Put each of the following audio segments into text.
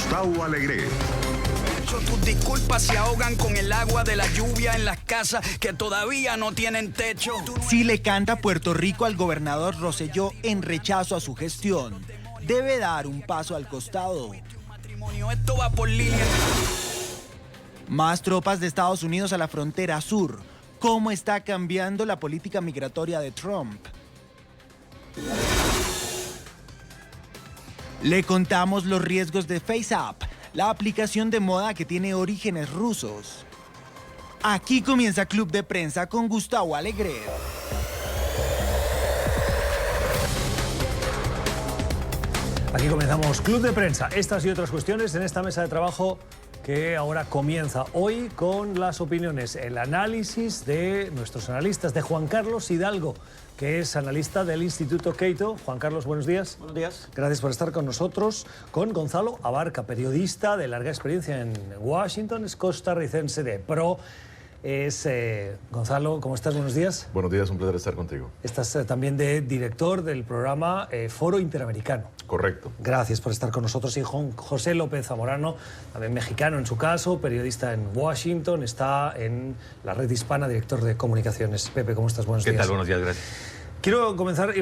Gustavo Alegret. Tus disculpas se ahogan con el agua de la lluvia en las casas que todavía no tienen techo. Si le canta Puerto Rico al gobernador Rosselló en rechazo a su gestión, debe dar un paso al costado. Esto va por línea. Más tropas de Estados Unidos a la frontera sur. ¿Cómo está cambiando la política migratoria de Trump? Le contamos los riesgos de FaceApp, la aplicación de moda que tiene orígenes rusos. Aquí comienza Club de Prensa con Gustavo Alegret. Aquí comenzamos Club de Prensa. Estas y otras cuestiones en esta mesa de trabajo que ahora comienza hoy con las opiniones, el análisis de nuestros analistas, de Juan Carlos Hidalgo, que es analista del Instituto Cato. Juan Carlos, buenos días. Buenos días. Gracias por estar con nosotros. Con Gonzalo Abarca, periodista de larga experiencia en Washington, es costarricense de pro. Gonzalo, ¿cómo estás? Buenos días. Buenos días, un placer estar contigo. Estás también de director del programa Foro Interamericano. Correcto. Gracias por estar con nosotros. Y José López Zamorano, también mexicano en su caso, periodista en Washington, está en la Red Hispana, director de comunicaciones. Pepe, ¿cómo estás? Buenos días. ¿Qué tal? Buenos días, gracias. Iba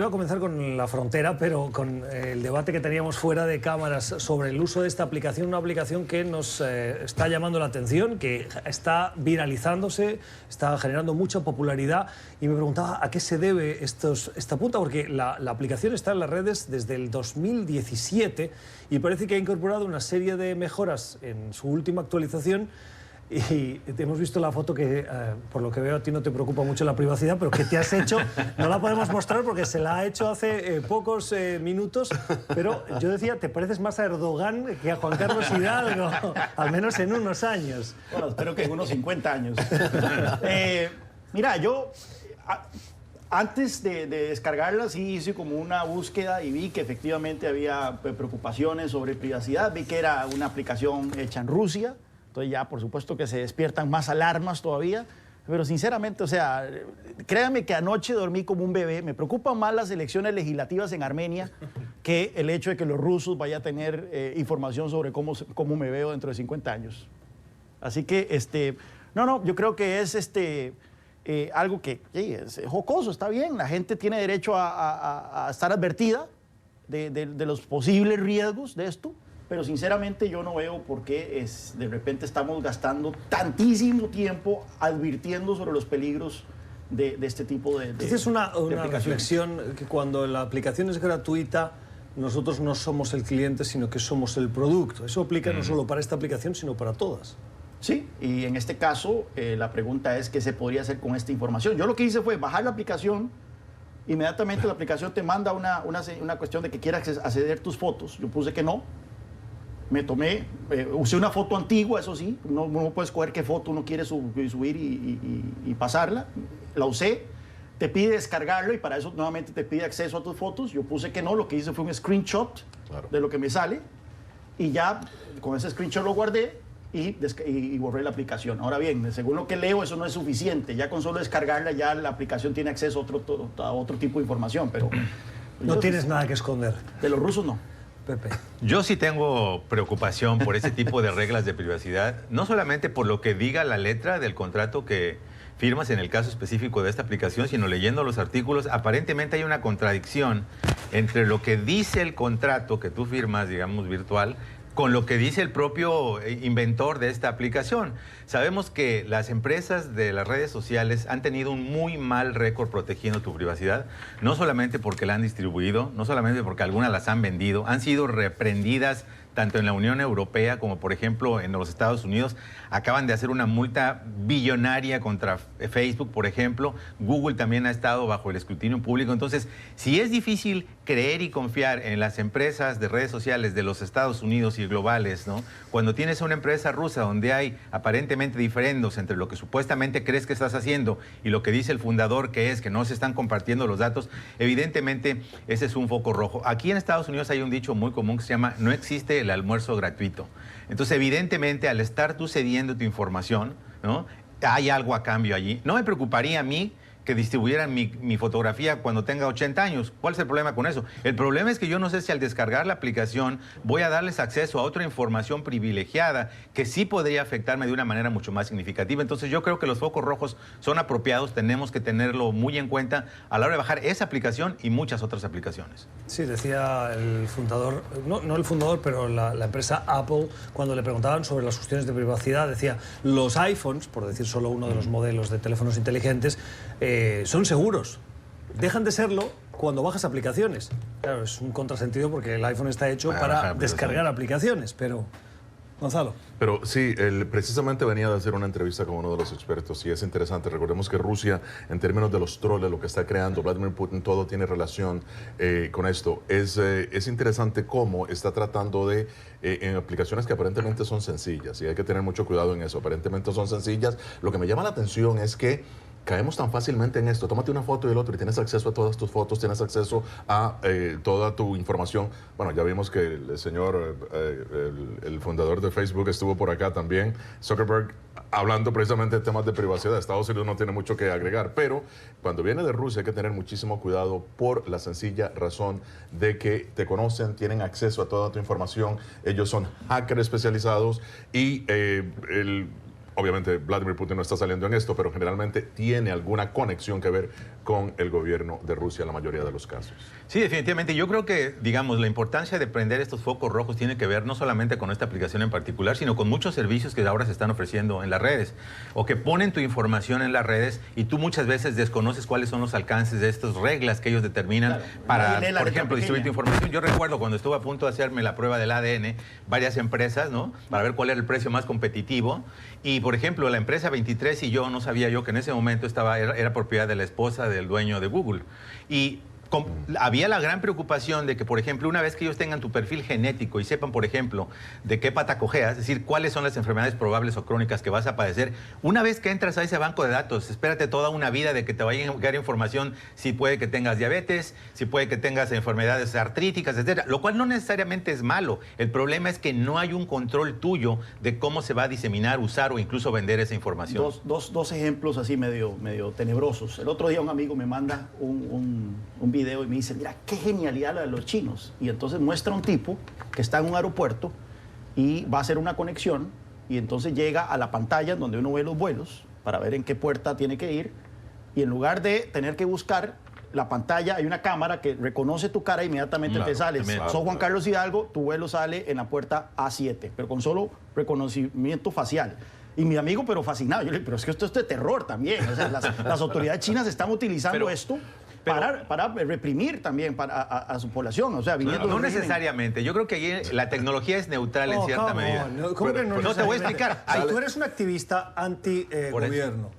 a comenzar con la frontera, pero con el debate que teníamos fuera de cámaras sobre el uso de esta aplicación, una aplicación que nos está llamando la atención, que está viralizándose, está generando mucha popularidad, y me preguntaba a qué se debe esta punta, porque la aplicación está en las redes desde el 2017 y parece que ha incorporado una serie de mejoras en su última actualización. Y hemos visto la foto que, por lo que veo, a ti no te preocupa mucho la privacidad, pero que te has hecho, no la podemos mostrar porque se la ha hecho hace pocos minutos, pero yo decía, te pareces más a Erdogan que a Juan Carlos Hidalgo, al menos en unos años. Bueno, espero que en unos 50 años. Mira, yo antes de descargarla sí hice como una búsqueda y vi que efectivamente había preocupaciones sobre privacidad, vi que era una aplicación hecha en Rusia. Entonces ya, por supuesto, que se despiertan más alarmas todavía. Pero sinceramente, o sea, créanme que anoche dormí como un bebé. Me preocupan más las elecciones legislativas en Armenia que el hecho de que los rusos vayan a tener información sobre cómo me veo dentro de 50 años. Así que, yo creo que es algo que es jocoso, está bien. La gente tiene derecho a estar advertida de los posibles riesgos de esto. Pero sinceramente yo no veo por qué de repente estamos gastando tantísimo tiempo advirtiendo sobre los peligros de este tipo de Entonces es una reflexión que cuando la aplicación es gratuita, nosotros no somos el cliente, sino que somos el producto. Eso aplica no solo para esta aplicación, sino para todas. Sí, y en este caso la pregunta es qué se podría hacer con esta información. Yo lo que hice fue bajar la aplicación. Inmediatamente la aplicación te manda una cuestión de que quieras acceder a tus fotos. Yo puse que no. Me tomé, usé una foto antigua, eso sí, no puedes escoger qué foto uno quiere subir y pasarla. La usé, te pide descargarlo y para eso nuevamente te pide acceso a tus fotos. Yo puse que no, lo que hice fue un screenshot de lo que me sale y ya con ese screenshot lo guardé y borré la aplicación. Ahora bien, según lo que leo, eso no es suficiente. Ya con solo descargarla ya la aplicación tiene acceso a otro tipo de información, pero... No tienes nada que esconder. De los rusos no. Pepe. Yo sí tengo preocupación por ese tipo de reglas de privacidad, no solamente por lo que diga la letra del contrato que firmas en el caso específico de esta aplicación, sino leyendo los artículos, aparentemente hay una contradicción entre lo que dice el contrato que tú firmas, digamos, virtual, con lo que dice el propio inventor de esta aplicación. Sabemos que las empresas de las redes sociales han tenido un muy mal récord protegiendo tu privacidad, no solamente porque la han distribuido, no solamente porque algunas las han vendido, han sido reprendidas tanto en la Unión Europea como, por ejemplo, en los Estados Unidos. Acaban de hacer una multa billonaria contra Facebook, por ejemplo. Google también ha estado bajo el escrutinio público. Entonces, si es difícil creer y confiar en las empresas de redes sociales de los Estados Unidos y globales, ¿no? Cuando tienes una empresa rusa donde hay aparentemente diferendos entre lo que supuestamente crees que estás haciendo y lo que dice el fundador, que es que no se están compartiendo los datos, evidentemente ese es un foco rojo. Aquí en Estados Unidos hay un dicho muy común que se llama: no existe el almuerzo gratuito. Entonces, evidentemente, al estar tú cediendo tu información, ¿no?, hay algo a cambio allí. No me preocuparía a mí que distribuyeran mi fotografía cuando tenga 80 años. ¿Cuál es el problema con eso? El problema es que yo no sé si al descargar la aplicación voy a darles acceso a otra información privilegiada que sí podría afectarme de una manera mucho más significativa. Entonces yo creo que los focos rojos son apropiados, tenemos que tenerlo muy en cuenta a la hora de bajar esa aplicación y muchas otras aplicaciones. Sí, decía el fundador, no el fundador, pero la empresa Apple, cuando le preguntaban sobre las cuestiones de privacidad, decía, los iPhones, por decir solo uno de los modelos de teléfonos inteligentes, son seguros. Dejan de serlo cuando bajas aplicaciones. Claro, es un contrasentido porque el iPhone está hecho para descargar aplicaciones, pero... Gonzalo. Pero sí, precisamente venía de hacer una entrevista con uno de los expertos y es interesante. Recordemos que Rusia, en términos de los troles, lo que está creando Vladimir Putin, todo tiene relación con esto. Es interesante cómo está tratando de, en aplicaciones que aparentemente son sencillas, y hay que tener mucho cuidado en eso, aparentemente son sencillas. Lo que me llama la atención es que caemos tan fácilmente en esto. Tómate una foto y el otro y tienes acceso a todas tus fotos, tienes acceso a toda tu información. Bueno, ya vimos que el señor, el fundador de Facebook estuvo por acá también, Zuckerberg, hablando precisamente de temas de privacidad. Estados Unidos no tiene mucho que agregar, pero cuando viene de Rusia hay que tener muchísimo cuidado por la sencilla razón de que te conocen, tienen acceso a toda tu información, ellos son hackers especializados y obviamente Vladimir Putin no está saliendo en esto, pero generalmente tiene alguna conexión que ver con el gobierno de Rusia en la mayoría de los casos. Sí, definitivamente. Yo creo que, digamos, la importancia de prender estos focos rojos tiene que ver no solamente con esta aplicación en particular, sino con muchos servicios que ahora se están ofreciendo en las redes o que ponen tu información en las redes y tú muchas veces desconoces cuáles son los alcances de estas reglas que ellos determinan para, por ejemplo, distribuir tu información. Yo recuerdo cuando estuve a punto de hacerme la prueba del ADN, varias empresas, ¿no? Para ver cuál era el precio más competitivo. Y, por ejemplo, la empresa 23 y yo, no sabía yo que en ese momento era propiedad de la esposa del dueño de Google. Y había la gran preocupación de que, por ejemplo, una vez que ellos tengan tu perfil genético y sepan, por ejemplo, de qué pata cojeas, es decir, cuáles son las enfermedades probables o crónicas que vas a padecer, una vez que entras a ese banco de datos, espérate toda una vida de que te vayan a dar información si puede que tengas diabetes, si puede que tengas enfermedades artríticas, etcétera, lo cual no necesariamente es malo. El problema es que no hay un control tuyo de cómo se va a diseminar, usar o incluso vender esa información. Dos ejemplos así medio tenebrosos. El otro día un amigo me manda un video y me dice, mira, qué genialidad la de los chinos. Y entonces muestra un tipo que está en un aeropuerto y va a hacer una conexión y entonces llega a la pantalla donde uno ve los vuelos para ver en qué puerta tiene que ir y en lugar de tener que buscar la pantalla, hay una cámara que reconoce tu cara e inmediatamente te sale. Sos Juan Carlos Hidalgo, tu vuelo sale en la puerta A7, pero con solo reconocimiento facial. Y mi amigo, pero fascinado, yo le digo, pero es que esto es de terror también. O sea, las autoridades chinas están utilizando esto para reprimir también a su población. O sea, viniendo no necesariamente. Yo creo que ahí la tecnología es neutral en cierta medida. ¿Cómo que no? No te voy a explicar. Tú eres un activista anti-gobierno.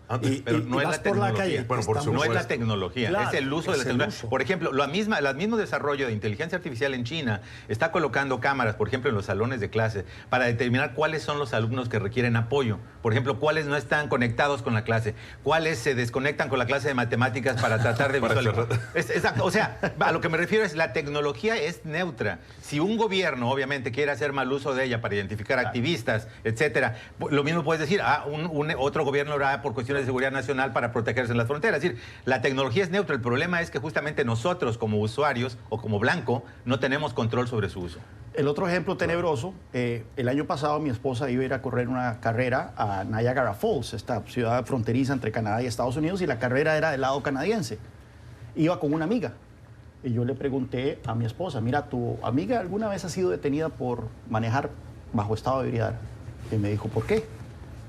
Pero no es la tecnología. No es la tecnología, es el uso de la tecnología. Por ejemplo, el mismo desarrollo de inteligencia artificial en China está colocando cámaras, por ejemplo, en los salones de clase, para determinar cuáles son los alumnos que requieren apoyo. Por ejemplo, cuáles no están conectados con la clase, cuáles se desconectan con la clase de matemáticas para tratar de visualizar. O sea, a lo que me refiero es la tecnología es neutra. Si un gobierno, obviamente, quiere hacer mal uso de ella para identificar activistas, etcétera, lo mismo puedes decir, otro gobierno lo hará por cuestiones de seguridad nacional para protegerse en las fronteras. Es decir, la tecnología es neutra. El problema es que justamente nosotros, como usuarios o como blanco, no tenemos control sobre su uso. El otro ejemplo tenebroso, el año pasado mi esposa iba a ir a correr una carrera a Niagara Falls, esta ciudad fronteriza entre Canadá y Estados Unidos, y la carrera era del lado canadiense. Iba con una amiga. Y yo le pregunté a mi esposa, mira, ¿tu amiga alguna vez ha sido detenida por manejar bajo estado de ebriedad? Y me dijo, ¿por qué?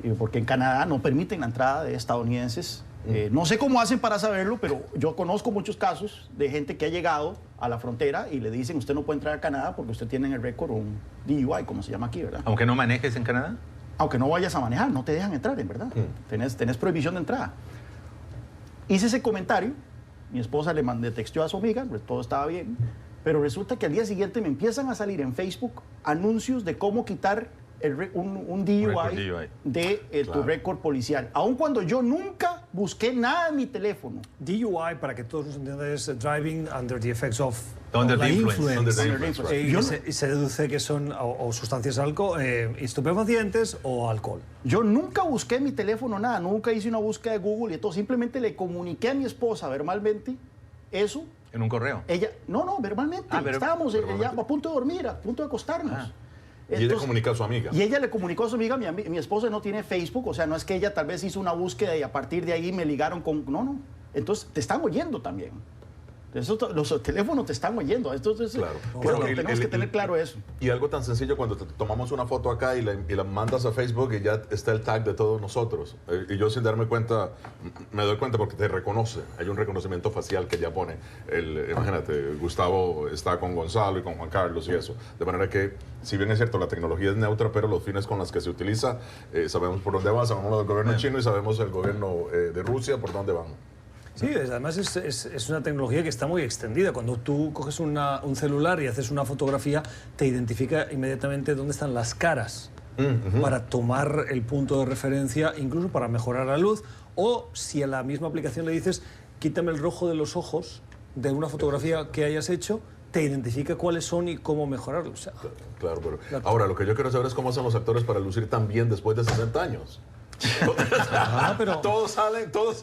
Y porque en Canadá no permiten la entrada de estadounidenses. No sé cómo hacen para saberlo, pero yo conozco muchos casos de gente que ha llegado a la frontera y le dicen, usted no puede entrar a Canadá porque usted tiene en el récord un DUI, como se llama aquí, ¿verdad? Aunque no manejes en Canadá. Aunque no vayas a manejar, no te dejan entrar, en verdad. Tenés prohibición de entrada. Hice ese comentario. Mi esposa le texteó a su amiga, pues todo estaba bien, pero resulta que al día siguiente me empiezan a salir en Facebook anuncios de cómo quitar un DUI de tu récord policial. Aun cuando yo nunca busqué nada en mi teléfono. DUI, para que todos nos entiendan, es Driving Under the Effects of Under the influence. Under the influence, right. Y se deduce que son o sustancias estupefacientes o alcohol. Yo nunca busqué en mi teléfono nada, nunca hice una búsqueda de Google y todo. Simplemente le comuniqué a mi esposa verbalmente eso. ¿En un correo? Ella, no, verbalmente. Estábamos ya a punto de dormir, a punto de acostarnos. Y ella comunicó a su amiga. Y ella le comunicó a su amiga, mi esposa no tiene Facebook, o sea, no es que ella tal vez hizo una búsqueda y a partir de ahí me ligaron con... No. Entonces, te están oyendo también. Los teléfonos te están oyendo. Entonces, claro. Tenemos que tener claro eso. Y algo tan sencillo cuando tomamos una foto acá y la mandas a Facebook y ya está el tag de todos nosotros. Y yo sin darme cuenta, me doy cuenta porque te reconoce. Hay un reconocimiento facial que ya pone. Imagínate, Gustavo está con Gonzalo y con Juan Carlos y eso. De manera que, si bien es cierto, la tecnología es neutra, pero los fines con los que se utiliza, sabemos por dónde va, sabemos del gobierno chino y sabemos el gobierno de Rusia por dónde van. Sí, además es una tecnología que está muy extendida. Cuando tú coges un celular y haces una fotografía, te identifica inmediatamente dónde están las caras para tomar el punto de referencia, incluso para mejorar la luz. O si a la misma aplicación le dices, quítame el rojo de los ojos de una fotografía que hayas hecho, te identifica cuáles son y cómo mejorarlo. O sea, claro, pero ahora lo que yo quiero saber es cómo hacen los actores para lucir tan bien después de 60 años. pero... todos salen, todos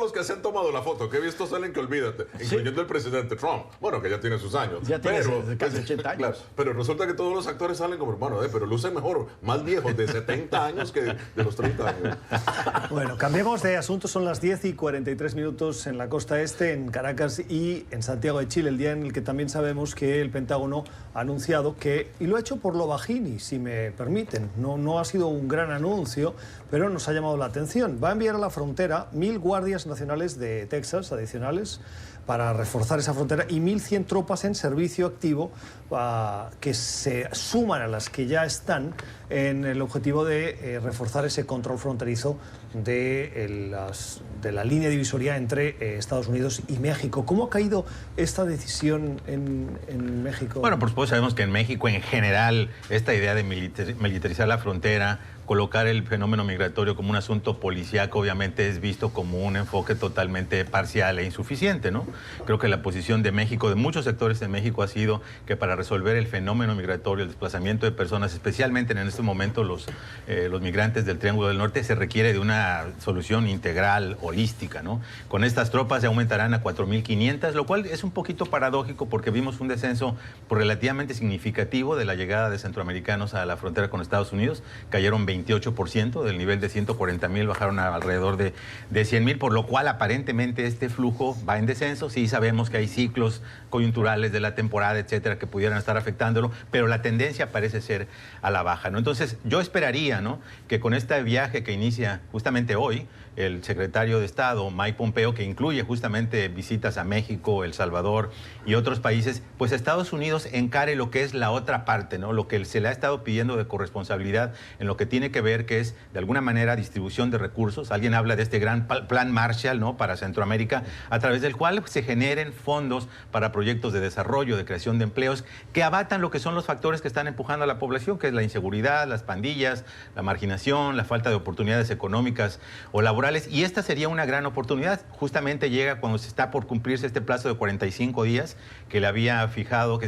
los que se han tomado la foto que he visto salen que olvídate, incluyendo el presidente Trump, bueno, que ya tiene sus años, ya tiene casi 80 años. Claro, pero resulta que todos los actores salen como, bueno, pero lucen mejor, más viejos de 70 años que de los 30 años. Bueno, cambiemos de asunto, son las 10:43 en la costa este, en Caracas y en Santiago de Chile, el día en el que también sabemos que el Pentágono ha anunciado que, y lo ha hecho por lo bajini, si me permiten, no ha sido un gran anuncio, pero nos ha llamado la atención. Va a enviar a la frontera 1.000 guardias nacionales de Texas adicionales para reforzar esa frontera y 1.100 tropas en servicio activo que se suman a las que ya están en el objetivo de reforzar ese control fronterizo de la línea divisoria entre Estados Unidos y México. ¿Cómo ha caído esta decisión en México? Bueno, por supuesto sabemos que en México en general esta idea de militarizar la frontera, colocar el fenómeno migratorio como un asunto policíaco, obviamente es visto como un enfoque totalmente parcial e insuficiente, ¿no? Creo que la posición de México, de muchos sectores de México, ha sido que para resolver el fenómeno migratorio, el desplazamiento de personas, especialmente en este momento los migrantes del Triángulo del Norte, se requiere de una solución integral, holística, ¿no? Con estas tropas se aumentarán a 4.500, lo cual es un poquito paradójico porque vimos un descenso relativamente significativo de la llegada de centroamericanos a la frontera con Estados Unidos. Cayeron 28%, del nivel de 140.000 bajaron a alrededor de 100.000, por lo cual aparentemente este flujo va en descenso. Sí sabemos que hay ciclos coyunturales de la temporada, etcétera, que pudieran estar afectándolo, pero la tendencia parece ser a la baja, ¿no? Entonces yo esperaría, ¿no?, que con este viaje que inicia justamente hoy el secretario de Estado, Mike Pompeo, que incluye justamente visitas a México, El Salvador y otros países, pues Estados Unidos encare lo que es la otra parte, ¿no?, lo que se le ha estado pidiendo de corresponsabilidad en lo que tiene que ver, que es de alguna manera distribución de recursos. Alguien habla de este gran plan Marshall, ¿no?, para Centroamérica, a través del cual se generen fondos para proyectos de desarrollo, de creación de empleos, que abatan lo que son los factores que están empujando a la población, que es la inseguridad, las pandillas, la marginación, la falta de oportunidades económicas o laborales. Y esta sería una gran oportunidad. Justamente llega cuando se está por cumplirse este plazo de 45 días que se habían fijado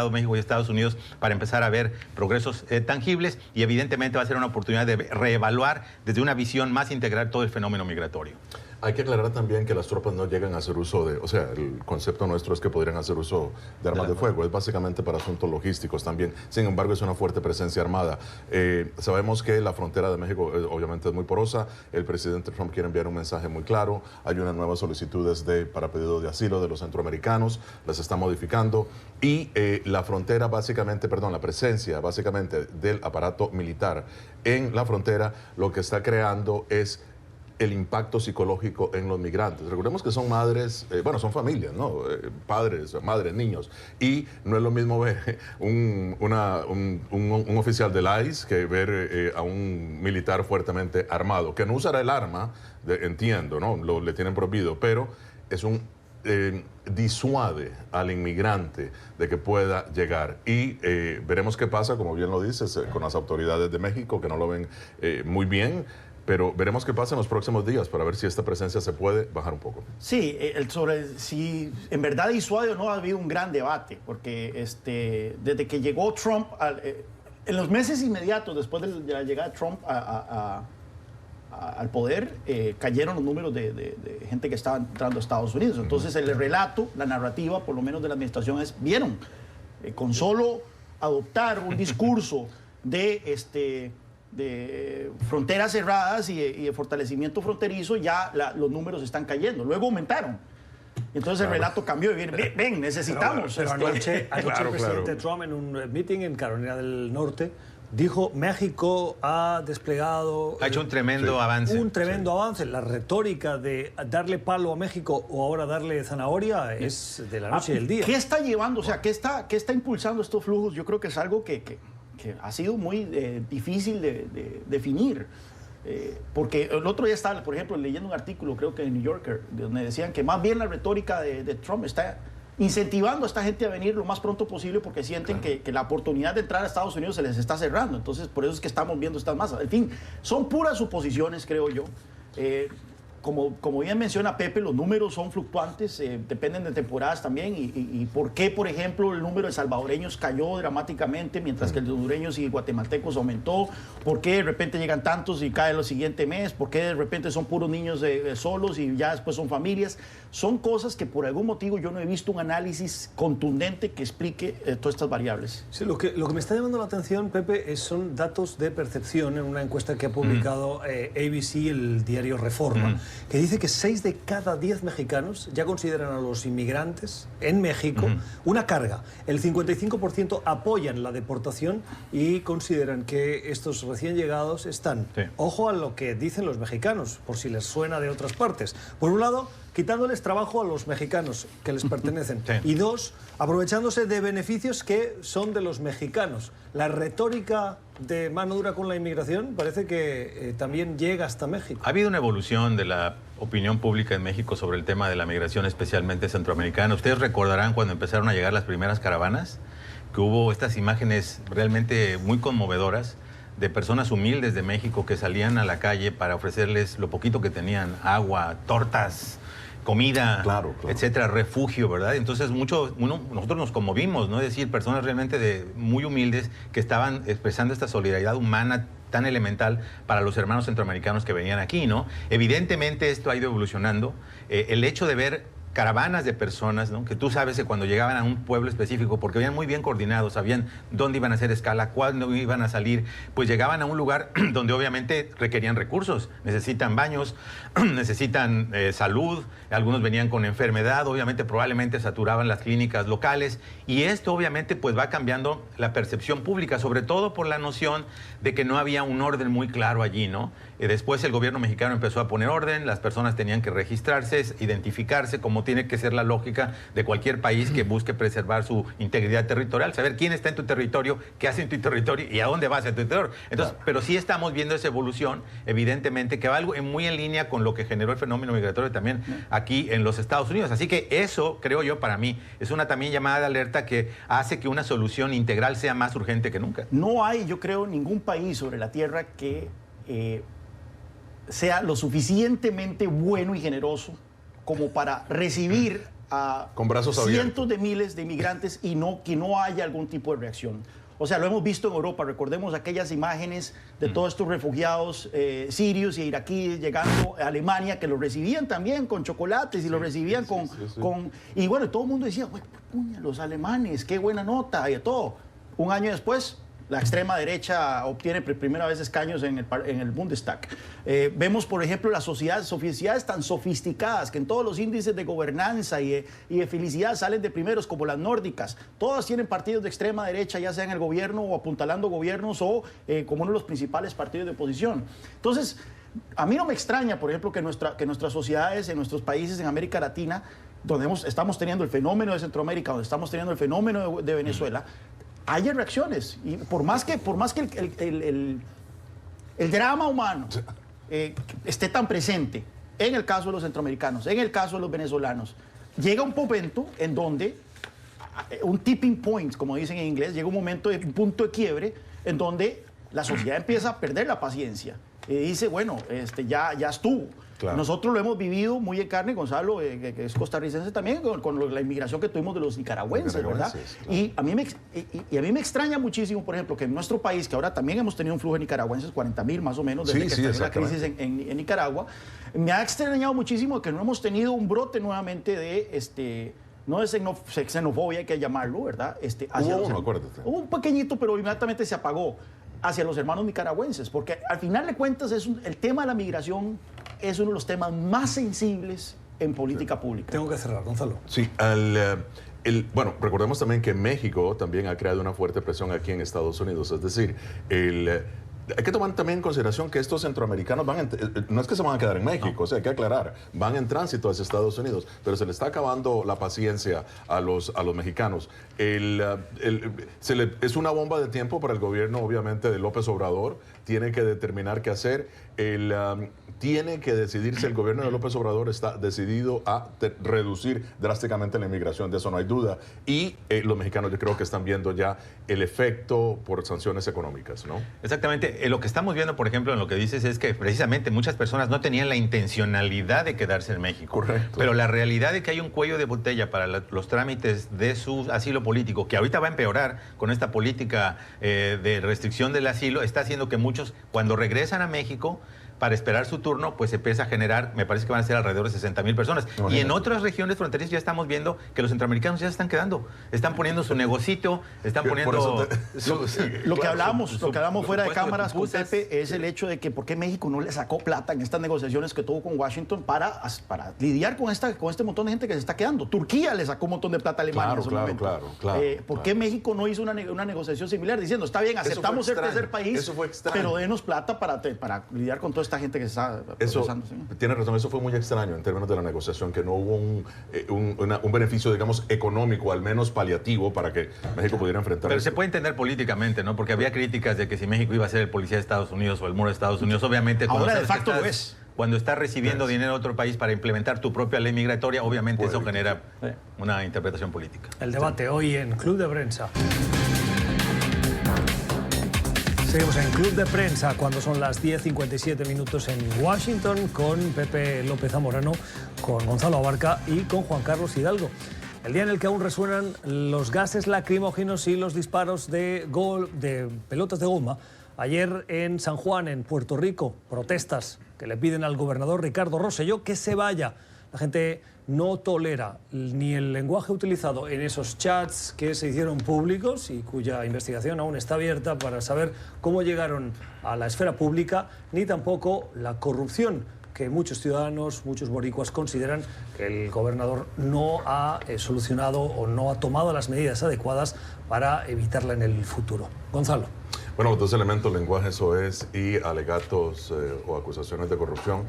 México y Estados Unidos para empezar a ver progresos tangibles, y evidentemente va a ser una oportunidad de reevaluar desde una visión más integral todo el fenómeno migratorio. Hay que aclarar también que las tropas no llegan a hacer uso de, o sea, el concepto nuestro es que podrían hacer uso de armas de fuego, es básicamente para asuntos logísticos también. Sin embargo, es una fuerte presencia armada. Sabemos que la frontera de México obviamente es muy porosa, el presidente Trump quiere enviar un mensaje muy claro, hay unas nuevas solicitudes para pedido de asilo de los centroamericanos, las está modificando, y la frontera básicamente, la presencia básicamente del aparato militar en la frontera lo que está creando es el impacto psicológico en los migrantes. Recordemos que son madres, son familias, ¿no? Padres, madres, niños. Y no es lo mismo ver un oficial del ICE que ver a un militar fuertemente armado, que no usará el arma, entiendo, ¿no? Le tienen prohibido, pero es un disuade al inmigrante de que pueda llegar. Y veremos qué pasa, como bien lo dices, con las autoridades de México, que no lo ven muy bien. Pero veremos qué pasa en los próximos días para ver si esta presencia se puede bajar un poco. Sí, sobre si en verdad disuade o no ha habido un gran debate, porque desde que llegó Trump, en los meses inmediatos después de la llegada de Trump al poder, cayeron los números de gente que estaba entrando a Estados Unidos. Entonces el relato, la narrativa, por lo menos de la administración, vieron, con solo adoptar un discurso de fronteras cerradas y de fortalecimiento fronterizo, ya los números están cayendo. Luego aumentaron. Entonces el relato cambió y ven, necesitamos. Pero anoche el presidente Trump en un meeting en Carolina del Norte dijo: México ha desplegado... Ha hecho un tremendo avance. Un tremendo avance. La retórica de darle palo a México o ahora darle zanahoria es de la noche y del día. ¿Qué está llevando? O sea, ¿qué está impulsando estos flujos? Yo creo que es algo que ha sido muy difícil de definir. Porque el otro día estaba, por ejemplo, leyendo un artículo, creo que en New Yorker, donde decían que más bien la retórica de Trump está incentivando a esta gente a venir lo más pronto posible porque sienten que la oportunidad de entrar a Estados Unidos se les está cerrando. Entonces, por eso es que estamos viendo estas masas. En fin, son puras suposiciones, creo yo. Como bien menciona Pepe, los números son fluctuantes, dependen de temporadas también. Y por qué, por ejemplo, el número de salvadoreños cayó dramáticamente mientras que el de hondureños y guatemaltecos aumentó. ¿Por qué de repente llegan tantos y caen el siguiente mes? ¿Por qué de repente son puros niños solos y ya después son familias? Son cosas que por algún motivo yo no he visto un análisis contundente que explique todas estas variables. Sí, lo que me está llamando la atención, Pepe, son datos de percepción en una encuesta que ha publicado ABC, el diario Reforma, que dice que 6 de cada 10 mexicanos ya consideran a los inmigrantes en México una carga. El 55% apoyan la deportación y consideran que estos recién llegados están, ojo a lo que dicen los mexicanos, por si les suena de otras partes. Por un lado, quitándoles trabajo a los mexicanos que les pertenecen. Y dos, aprovechándose de beneficios que son de los mexicanos. La retórica de mano dura con la inmigración parece que también llega hasta México. Ha habido una evolución de la opinión pública en México sobre el tema de la migración, especialmente centroamericana. Ustedes recordarán cuando empezaron a llegar las primeras caravanas, que hubo estas imágenes realmente muy conmovedoras de personas humildes de México que salían a la calle para ofrecerles lo poquito que tenían: agua, tortas, comida, etcétera, refugio, ¿verdad? Entonces nosotros nos conmovimos, ¿no? Es decir, personas realmente muy humildes que estaban expresando esta solidaridad humana tan elemental para los hermanos centroamericanos que venían aquí, ¿no? Evidentemente esto ha ido evolucionando. El hecho de ver caravanas de personas, ¿no? Que tú sabes que cuando llegaban a un pueblo específico, porque venían muy bien coordinados, sabían dónde iban a hacer escala, cuándo iban a salir, pues llegaban a un lugar donde obviamente requerían recursos, necesitan baños, necesitan salud, algunos venían con enfermedad, obviamente probablemente saturaban las clínicas locales, y esto obviamente pues va cambiando la percepción pública, sobre todo por la noción de que no había un orden muy claro allí, ¿no? Después el gobierno mexicano empezó a poner orden, las personas tenían que registrarse, identificarse, como tiene que ser la lógica de cualquier país que busque preservar su integridad territorial, saber quién está en tu territorio, qué hace en tu territorio y a dónde vas en tu territorio. Entonces, pero sí estamos viendo esa evolución, evidentemente, que va algo muy en línea con lo que generó el fenómeno migratorio también aquí en los Estados Unidos. Así que eso, creo yo, para mí, es una también llamada de alerta que hace que una solución integral sea más urgente que nunca. No hay, yo creo, ningún país sobre la tierra que sea lo suficientemente bueno y generoso como para recibir a con brazos cientos de miles de inmigrantes y que no haya algún tipo de reacción. O sea, lo hemos visto en Europa, recordemos aquellas imágenes de todos estos refugiados sirios y iraquíes llegando a Alemania, que los recibían también con chocolates y los recibían con... Y bueno, todo el mundo decía, puña, los alemanes, qué buena nota y todo. Un año después, la extrema derecha obtiene por primera vez escaños en el Bundestag. Vemos, por ejemplo, las sociedades tan sofisticadas que en todos los índices de gobernanza y de felicidad salen de primeros, como las nórdicas. Todas tienen partidos de extrema derecha, ya sea en el gobierno o apuntalando gobiernos o como uno de los principales partidos de oposición. Entonces, a mí no me extraña, por ejemplo, que nuestras sociedades, en nuestros países en América Latina, donde estamos teniendo el fenómeno de Centroamérica, donde estamos teniendo el fenómeno de Venezuela, haya reacciones. Y por más que el drama humano esté tan presente en el caso de los centroamericanos, en el caso de los venezolanos, llega un momento en donde, un tipping point, como dicen en inglés, llega un momento, un punto de quiebre, en donde la sociedad empieza a perder la paciencia. Y dice, bueno, ya estuvo. Claro. Nosotros lo hemos vivido muy en carne, Gonzalo, que es costarricense también, con la inmigración que tuvimos de los nicaragüenses, ¿verdad? Claro. Y a mí me extraña muchísimo, por ejemplo, que en nuestro país, que ahora también hemos tenido un flujo de nicaragüenses, 40,000 más o menos, desde que estalló la crisis en Nicaragua, me ha extrañado muchísimo que no hemos tenido un brote nuevamente de no es xenofobia, hay que llamarlo, ¿verdad? Acuérdate. Hubo un pequeñito, pero inmediatamente se apagó hacia los hermanos nicaragüenses, porque al final de cuentas el tema de la migración es uno de los temas más sensibles en política pública. Tengo que cerrar, Gonzalo. Sí, bueno, recordemos también que México también ha creado una fuerte presión aquí en Estados Unidos, es decir, hay que tomar también en consideración que estos centroamericanos no es que se van a quedar en México, o sea, hay que aclarar, van en tránsito hacia Estados Unidos, pero se le está acabando la paciencia a los mexicanos. Es una bomba de tiempo para el gobierno, obviamente, de López Obrador. Tiene que determinar qué hacer. Tiene que decidir si el gobierno de López Obrador está decidido a reducir drásticamente la inmigración, de eso no hay duda. Y los mexicanos yo creo que están viendo ya el efecto por sanciones económicas, ¿no? Exactamente. Lo que estamos viendo, por ejemplo, en lo que dices es que precisamente muchas personas no tenían la intencionalidad de quedarse en México. Correcto. Pero la realidad de que hay un cuello de botella para los trámites de su asilo político, que ahorita va a empeorar con esta política de restricción del asilo, está haciendo que muchos, cuando regresan a México, para esperar su turno, pues se empieza a generar, me parece que van a ser alrededor de 60,000 personas. Y en otras regiones fronterizas ya estamos viendo que los centroamericanos ya se están quedando. Están poniendo su negocito, están poniendo... Lo que hablamos fuera de cámaras con Pepe es el hecho de que por qué México no le sacó plata en estas negociaciones que tuvo con Washington para lidiar con este montón de gente que se está quedando. Turquía le sacó un montón de plata a Alemania en ese momento. Claro. ¿Por qué México no hizo una negociación similar diciendo, está bien, aceptamos ser tercer país, pero denos plata para lidiar con toda esta gente que se está procesando? Tiene razón, eso fue muy extraño en términos de la negociación, que no hubo un beneficio, digamos, económico, al menos paliativo, para que México pudiera enfrentar Pero eso. se puede entender políticamente, ¿no? Porque había críticas de que si México iba a ser el policía de Estados Unidos o el muro de Estados Unidos, obviamente... Ahora de facto lo es. Cuando estás recibiendo dinero de otro país para implementar tu propia ley migratoria, obviamente eso genera una interpretación política. El debate hoy en Club de Prensa. Seguimos en Club de Prensa cuando son las 10:57 minutos en Washington con Pepe López Zamorano, con Gonzalo Abarca y con Juan Carlos Hidalgo. El día en el que aún resuenan los gases lacrimógenos y los disparos de pelotas de goma. Ayer en San Juan, en Puerto Rico, protestas que le piden al gobernador Ricardo Rosselló que se vaya. La gente no tolera ni el lenguaje utilizado en esos chats que se hicieron públicos y cuya investigación aún está abierta para saber cómo llegaron a la esfera pública, ni tampoco la corrupción que muchos ciudadanos, muchos boricuas consideran que el gobernador no ha solucionado o no ha tomado las medidas adecuadas para evitarla en el futuro. Gonzalo. Bueno, los dos elementos, lenguaje soez y alegatos o acusaciones de corrupción,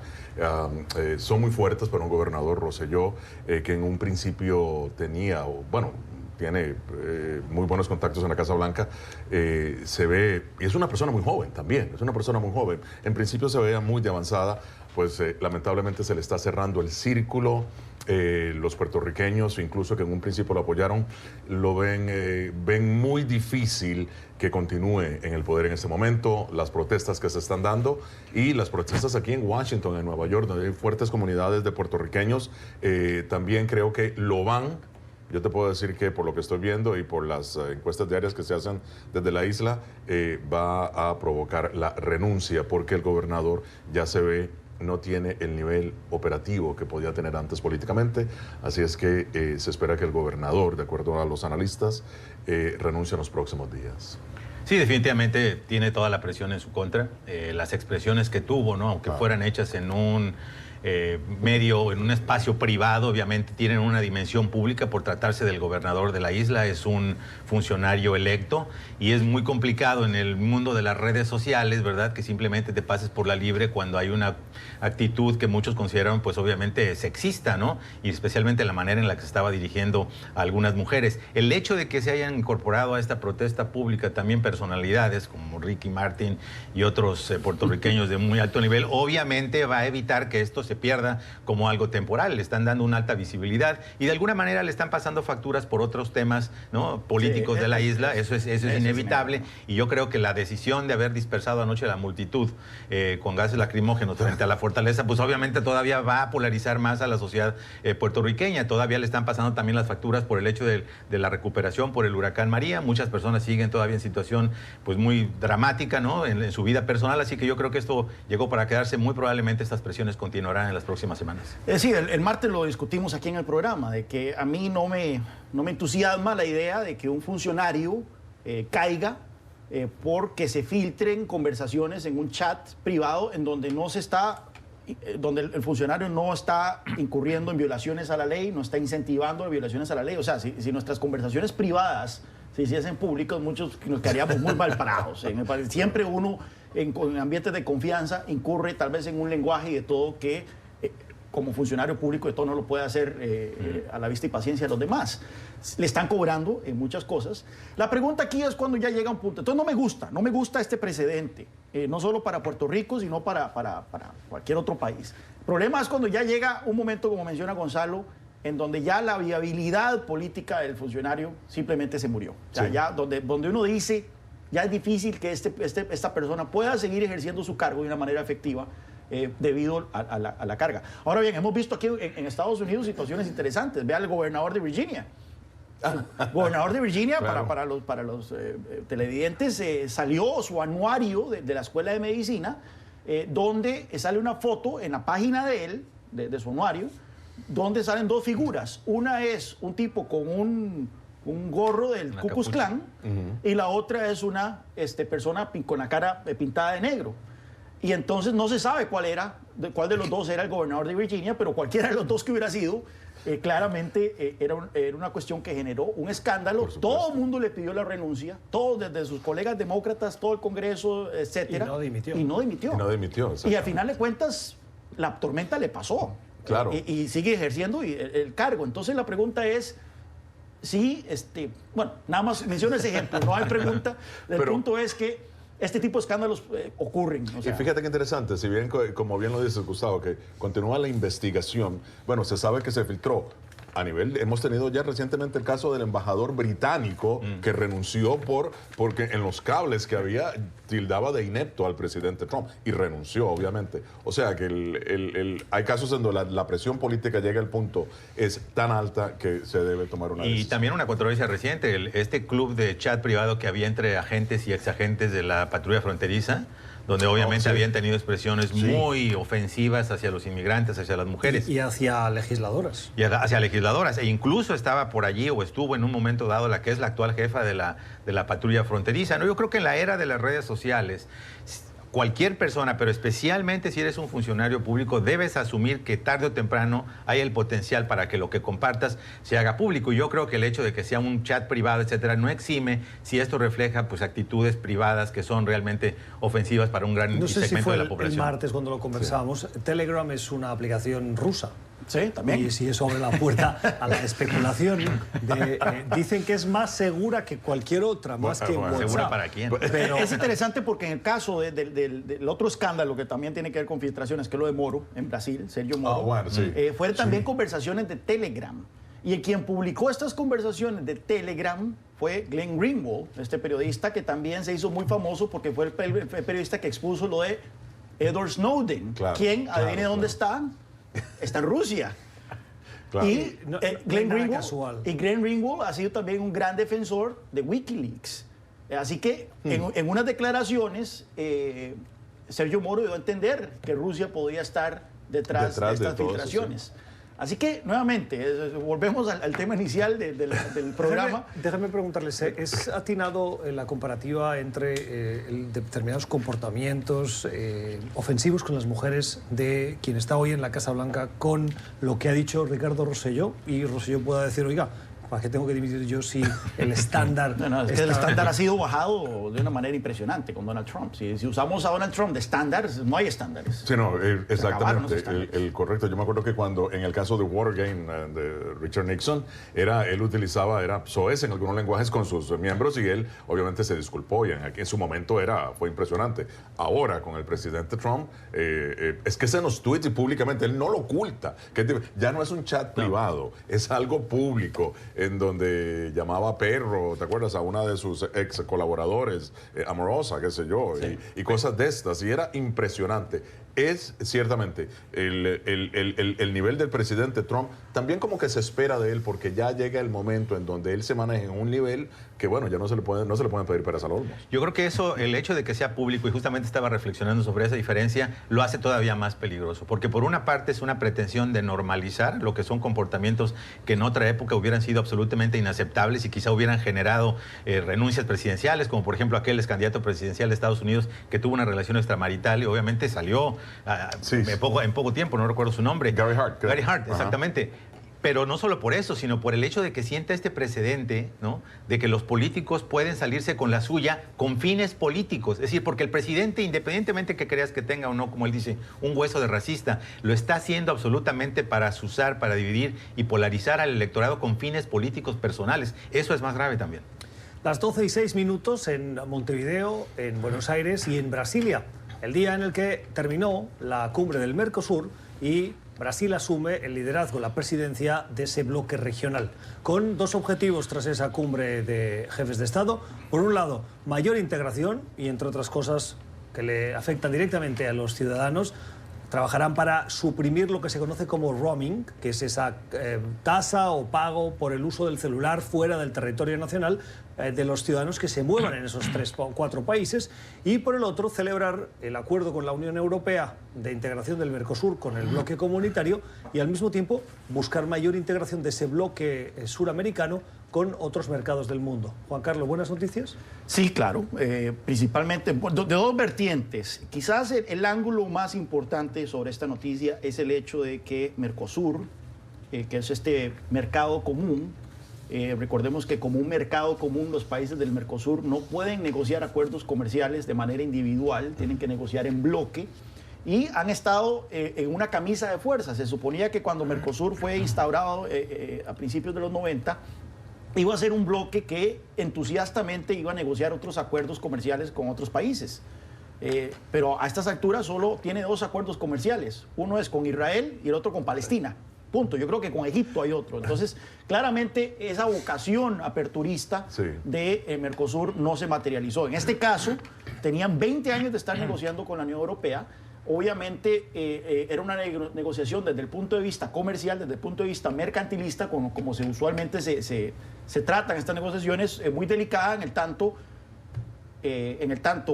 son muy fuertes para un gobernador, Rosselló, que en un principio tiene muy buenos contactos en la Casa Blanca. Se ve, y es una persona muy joven también, es una persona muy joven. En principio se veía muy de avanzada, pues lamentablemente se le está cerrando el círculo. Los puertorriqueños, incluso que en un principio lo apoyaron, lo ven muy difícil que continúe en el poder en este momento. Las protestas que se están dando y las protestas aquí en Washington, en Nueva York, donde hay fuertes comunidades de puertorriqueños, también creo que lo van. Yo te puedo decir que por lo que estoy viendo y por las encuestas diarias que se hacen desde la isla, va a provocar la renuncia, porque el gobernador ya se ve no tiene el nivel operativo que podía tener antes políticamente. Así es que se espera que el gobernador, de acuerdo a los analistas, renuncie en los próximos días. Sí, definitivamente tiene toda la presión en su contra. Las expresiones que tuvo, ¿no? Aunque fueran hechas en un medio, en un espacio privado, obviamente tienen una dimensión pública por tratarse del gobernador de la isla, es un funcionario electo y es muy complicado en el mundo de las redes sociales, ¿verdad? Que simplemente te pases por la libre cuando hay una actitud que muchos consideran pues obviamente sexista, ¿no? Y especialmente la manera en la que se estaba dirigiendo a algunas mujeres. El hecho de que se hayan incorporado a esta protesta pública también personalidades como Ricky Martin y otros puertorriqueños de muy alto nivel, obviamente va a evitar que esto se se pierda como algo temporal. Le están dando una alta visibilidad y de alguna manera le están pasando facturas por otros temas, ¿no?, políticos de la isla. Eso es inevitable. Y yo creo que la decisión de haber dispersado anoche a la multitud con gases lacrimógenos frente a la fortaleza, pues obviamente todavía va a polarizar más a la sociedad puertorriqueña. Todavía le están pasando también las facturas por el hecho de la recuperación por el huracán María. Muchas personas siguen todavía en situación pues muy dramática, ¿no?, en su vida personal. Así que yo creo que esto llegó para quedarse. Muy probablemente estas presiones continuarán en las próximas semanas. Sí, el martes lo discutimos aquí en el programa, de que a mí no me entusiasma la idea de que un funcionario caiga porque se filtren conversaciones en un chat privado en donde donde el funcionario no está incurriendo en violaciones a la ley, no está incentivando violaciones a la ley. O sea, si nuestras conversaciones privadas se hiciesen públicas, muchos nos quedaríamos muy mal parados. Siempre uno en ambientes de confianza incurre tal vez en un lenguaje y de todo que como funcionario público de todo no lo puede hacer a la vista y paciencia de los demás. Le están cobrando en muchas cosas. La pregunta aquí es cuando ya llega un punto. Entonces no me gusta este precedente, no solo para Puerto Rico, sino para cualquier otro país. El problema es cuando ya llega un momento, como menciona Gonzalo, en donde ya la viabilidad política del funcionario simplemente se murió. O sea, ya donde uno dice, ya es difícil que esta persona pueda seguir ejerciendo su cargo de una manera efectiva debido a la carga. Ahora bien, hemos visto aquí en Estados Unidos situaciones interesantes. Vea al gobernador de Virginia. El gobernador de Virginia, claro, para los televidentes, salió su anuario de la Escuela de Medicina, donde sale una foto en la página de él, de su anuario, donde salen dos figuras. Una es un tipo con un gorro del Ku Klux Klan, y la otra es una persona con la cara pintada de negro. Y entonces no se sabe cuál de los dos era el gobernador de Virginia, pero cualquiera de los dos que hubiera sido, claramente era una cuestión que generó un escándalo. Todo el mundo le pidió la renuncia, todos, desde sus colegas demócratas, todo el Congreso, etcétera. Y no dimitió. Y al final de cuentas, la tormenta le pasó. Claro. Y sigue ejerciendo el cargo. Entonces la pregunta es, sí, bueno, nada más menciono ese ejemplo, no hay pregunta. El punto es que este tipo de escándalos ocurren. O sea. Y fíjate qué interesante, si bien, como bien lo dice Gustavo, que continúa la investigación, bueno, se sabe que se filtró. Hemos tenido ya recientemente el caso del embajador británico que renunció porque en los cables que había tildaba de inepto al presidente Trump y renunció, obviamente. O sea que hay casos en donde la presión política llega al punto, es tan alta que se debe tomar una decisión. Y también una controversia reciente, este club de chat privado que había entre agentes y exagentes de la patrulla fronteriza, donde obviamente habían tenido expresiones muy ofensivas hacia los inmigrantes, hacia las mujeres. Y hacia legisladoras. Y hacia legisladoras. E incluso estaba por allí, o estuvo en un momento dado, la que es la actual jefa de la patrulla fronteriza, ¿no? Yo creo que en la era de las redes sociales, cualquier persona, pero especialmente si eres un funcionario público, debes asumir que tarde o temprano hay el potencial para que lo que compartas se haga público. Y yo creo que el hecho de que sea un chat privado, etcétera, no exime si esto refleja pues actitudes privadas que son realmente ofensivas para un gran segmento de la población. No sé si fue el martes cuando lo conversábamos. Telegram es una aplicación rusa. Sí, también. Y si eso abre la puerta a la especulación. Dicen que es más segura que cualquier otra, más que WhatsApp. ¿Segura para quién? Pero es interesante porque en el caso del otro escándalo que también tiene que ver con filtraciones, que es lo de Moro, en Brasil, Sergio Moro, fueron también conversaciones de Telegram. Y quien publicó estas conversaciones de Telegram fue Glenn Greenwald, este periodista que también se hizo muy famoso porque fue el periodista que expuso lo de Edward Snowden. Quien, adivine dónde está. Está en Rusia. Claro. Y Glenn Greenwald ha sido también un gran defensor de Wikileaks. Así que en unas declaraciones, Sergio Moro dio a entender que Rusia podía estar detrás de estas filtraciones. Así que, nuevamente, volvemos al tema inicial del programa. Déjame preguntarles, ¿es atinado la comparativa entre determinados comportamientos ofensivos con las mujeres de quien está hoy en la Casa Blanca con lo que ha dicho Ricardo Rosselló? Y Rosselló pueda decir, oiga, ¿Para qué tengo que dimitir yo si el estándar... No, es que el estándar ha sido bajado de una manera impresionante con Donald Trump. Si usamos a Donald Trump de estándar, no hay estándares. Sí, no, exactamente. estándares. El correcto. Yo me acuerdo que cuando en el caso de Watergate de Richard Nixon, él utilizaba, era soez en algunos lenguajes con sus miembros y él obviamente se disculpó y en su momento fue impresionante. Ahora con el presidente Trump, es que se nos tuitea públicamente, él no lo oculta, ya no es un chat privado, es algo público en donde llamaba perro, ¿te acuerdas? A una de sus ex colaboradores, amorosa, qué sé yo, Sí. y cosas de estas, y era impresionante. Es ciertamente el nivel del presidente Trump, también como que se espera de él, porque ya llega el momento en donde él se maneja en un nivel que, bueno, ya no se le pueden pedir peras al olmo. Yo creo que eso, el hecho de que sea público, y justamente estaba reflexionando sobre esa diferencia, lo hace todavía más peligroso, porque por una parte es una pretensión de normalizar lo que son comportamientos que en otra época hubieran sido absolutamente inaceptables y quizá hubieran generado renuncias presidenciales, como por ejemplo aquel ex candidato presidencial de Estados Unidos que tuvo una relación extramarital y obviamente salió en poco tiempo, no recuerdo su nombre. Gary Hart, creo. Gary Hart, exactamente. Pero no solo por eso, sino por el hecho de que sienta este precedente, ¿no? De que los políticos pueden salirse con la suya con fines políticos. Es decir, porque el presidente, independientemente que creas que tenga o no, como él dice, un hueso de racista, lo está haciendo absolutamente para azuzar, para dividir y polarizar al electorado con fines políticos personales. Eso es más grave también. Las 12:06 en Montevideo, en Buenos Aires y en Brasilia. El día en el que terminó la cumbre del Mercosur y Brasil asume el liderazgo, la presidencia de ese bloque regional, con dos objetivos tras esa cumbre de jefes de Estado. Por un lado, mayor integración y, entre otras cosas que le afectan directamente a los ciudadanos, trabajarán para suprimir lo que se conoce como roaming, que es esa tasa o pago por el uso del celular fuera del territorio nacional de los ciudadanos que se muevan en esos 3 o 4 países. Y por el otro, celebrar el acuerdo con la Unión Europea de integración del Mercosur con el bloque comunitario y al mismo tiempo buscar mayor integración de ese bloque suramericano con otros mercados del mundo. Juan Carlos, ¿buenas noticias? Sí, claro, principalmente de dos vertientes. Quizás el ángulo más importante sobre esta noticia es el hecho de que Mercosur, que es este mercado común, recordemos que como un mercado común los países del Mercosur no pueden negociar acuerdos comerciales de manera individual, tienen que negociar en bloque. Y han estado en una camisa de fuerza. Se suponía que cuando Mercosur fue instaurado a principios de los 90, iba a ser un bloque que entusiastamente iba a negociar otros acuerdos comerciales con otros países. Pero a estas alturas solo tiene 2 acuerdos comerciales. Uno es con Israel y el otro con Palestina. Punto. Yo creo que con Egipto hay otro. Entonces, claramente esa vocación aperturista de Mercosur no se materializó. En este caso, tenían 20 años de estar negociando con la Unión Europea. Obviamente era una negociación desde el punto de vista comercial, desde el punto de vista mercantilista, como usualmente se tratan estas negociaciones, muy delicada en el tanto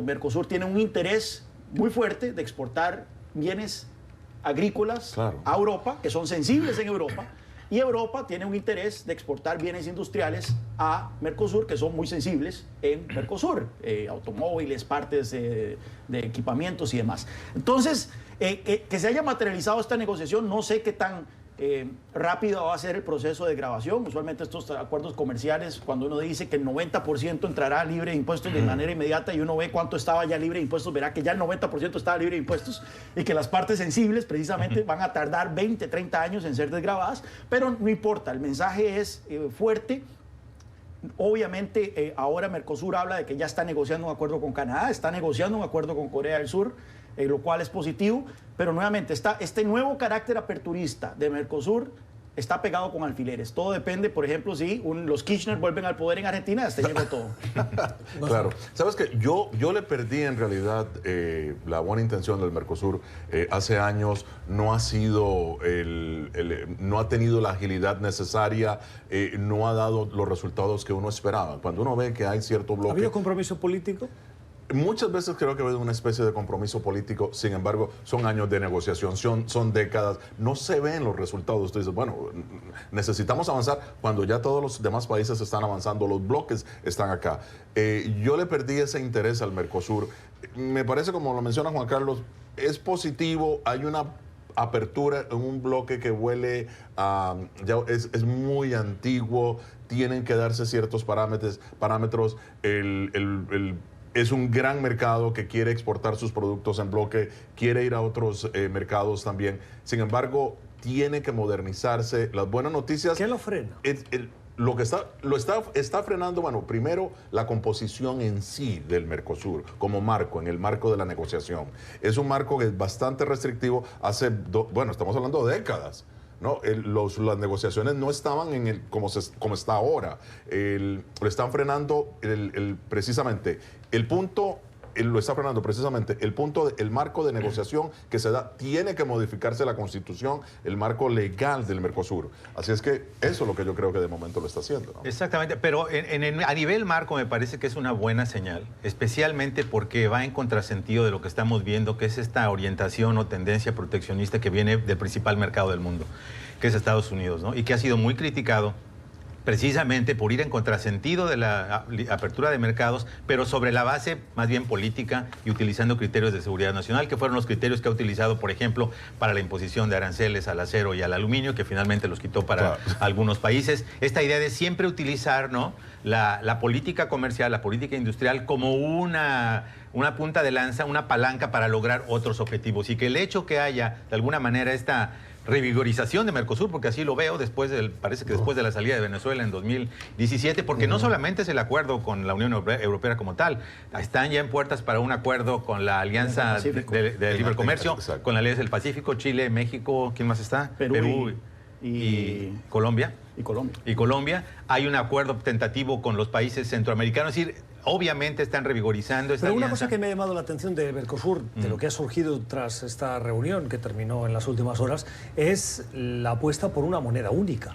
Mercosur tiene un interés muy fuerte de exportar bienes agrícolas a Europa, que son sensibles en Europa, y Europa tiene un interés de exportar bienes industriales a Mercosur, que son muy sensibles en Mercosur, automóviles, partes de equipamientos y demás. Entonces, que se haya materializado esta negociación, no sé qué tan rápido va a ser el proceso de grabación. Usualmente estos acuerdos comerciales, cuando uno dice que el 90% entrará libre de impuestos de manera inmediata y uno ve cuánto estaba ya libre de impuestos, verá que ya el 90% estaba libre de impuestos y que las partes sensibles precisamente van a tardar 20, 30 años en ser desgrabadas, pero no importa, el mensaje es fuerte. Obviamente ahora Mercosur habla de que ya está negociando un acuerdo con Canadá, está negociando un acuerdo con Corea del Sur, lo cual es positivo, pero nuevamente este nuevo carácter aperturista de Mercosur está pegado con alfileres. Todo depende, por ejemplo, si los Kirchner vuelven al poder en Argentina, hasta llegó todo. Claro. ¿Sabes qué? Yo le perdí en realidad la buena intención del Mercosur. Hace años no ha sido no ha tenido la agilidad necesaria, no ha dado los resultados que uno esperaba. Cuando uno ve que hay cierto bloque... ¿Ha habido compromiso político? Muchas veces creo que ha habido una especie de compromiso político, sin embargo, son años de negociación, son décadas, no se ven los resultados. Tú dices, bueno, necesitamos avanzar cuando ya todos los demás países están avanzando, los bloques están acá. Yo le perdí ese interés al Mercosur. Me parece, como lo menciona Juan Carlos, es positivo, hay apertura en un bloque que huele a... ya es muy antiguo, tienen que darse ciertos parámetros. Es un gran mercado que quiere exportar sus productos en bloque, quiere ir a otros mercados también. Sin embargo, tiene que modernizarse. Las buenas noticias... ¿Qué lo frena? Lo que está frenando, bueno, primero la composición en sí del Mercosur como marco, en el marco de la negociación. Es un marco que es bastante restrictivo bueno, estamos hablando de décadas, ¿no? Las negociaciones no estaban como está ahora. Lo están frenando precisamente el punto... lo está frenando precisamente el marco de negociación que se da. Tiene que modificarse la Constitución, el marco legal del Mercosur. Así es que eso es lo que yo creo que de momento lo está haciendo, ¿no? Exactamente, pero a nivel marco me parece que es una buena señal, especialmente porque va en contrasentido de lo que estamos viendo, que es esta orientación o tendencia proteccionista que viene del principal mercado del mundo, que es Estados Unidos, ¿no? Y que ha sido muy criticado precisamente por ir en contrasentido de la apertura de mercados, pero sobre la base más bien política y utilizando criterios de seguridad nacional, que fueron los criterios que ha utilizado, por ejemplo, para la imposición de aranceles al acero y al aluminio, que finalmente los quitó para algunos países. Esta idea de siempre utilizar, ¿no?, la política comercial, la política industrial como una punta de lanza, una palanca para lograr otros objetivos, y que el hecho que haya, de alguna manera, esta revigorización de Mercosur, porque así lo veo, parece que después de la salida de Venezuela en 2017, porque no solamente es el acuerdo con la Unión Europea como tal, están ya en puertas para un acuerdo con la Alianza de Libre Comercio, con la Alianza del Pacífico, Chile, México, ¿quién más está? Perú y Colombia. Y Colombia. Hay un acuerdo tentativo con los países centroamericanos, es decir, obviamente están revigorizando esta alianza. Una cosa que me ha llamado la atención de Mercosur, de lo que ha surgido tras esta reunión que terminó en las últimas horas, es la apuesta por una moneda única.